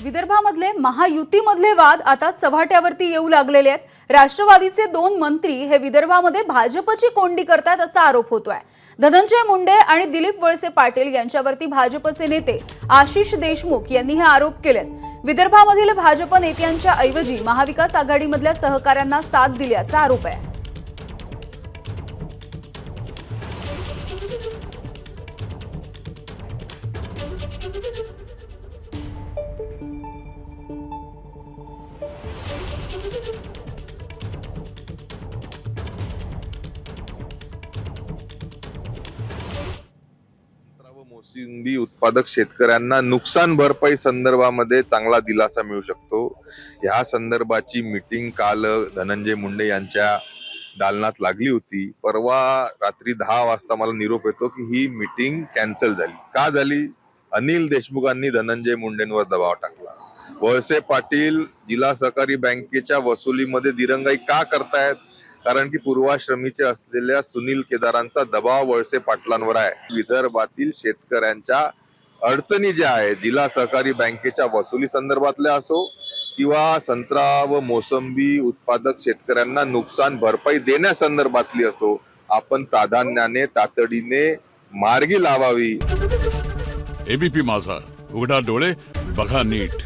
विदर्भामधले महायुतीमधले वाद आता चव्हाट्यावरती येऊ लागलेले आहेत। राष्ट्रवादीचे 2 मंत्री हे विदर्भामध्ये भाजपची कोंडी करतात असा आरोप होतोय। धनंजय मुंडे आणि दिलीप वळसे पाटील यांच्यावरती भाजपचे नेते आशिष देशमुख यांनी हे आरोप केलेत। विदर्भामधील भाजप नेत्यांच्या ऐवजी महाविकास आघाडीमधल्या सहकाऱ्यांना साथ दिल्याचा आरोप आहे। मोसंबी उत्पादक शेतकऱ्यांना नुकसान भरपाई संदर्भामध्ये चांगला दिलासा मिळू शकतो। या संदर्भाची मीटिंग काल धनंजय मुंडे यांच्या दालनात लागली होती। परवा रात्री 10 वाजता मला निरोप येतो की ही मीटिंग कॅन्सल झाली। का झाली? अनिल देशमुखांनी धनंजय मुंडेंवर दबाव टाकला। वळसे पाटील जिल्हा सहकारी बँकेच्या वसुलीमध्ये दिरंगाई का करतायत? कारण की पूर्वाश्रमीचे असलेल्या सुनील केदारांचा दबाव वळसे पाटलांवर आहे। विदर्भातील शेतकऱ्यांच्या अडचणी ज्या आहेत, जिल्हा सहकारी बँकेच्या वसुली संदर्भातल्या असो किंवा संत्रा व मोसंबी उत्पादक शेतकऱ्यांना नुकसान भरपाई देण्यासंदर्भातली असो, आपण प्राधान्याने तातडीने मार्गी लावावी। एबीपी माझा, उघडा डोळे बघा नीट।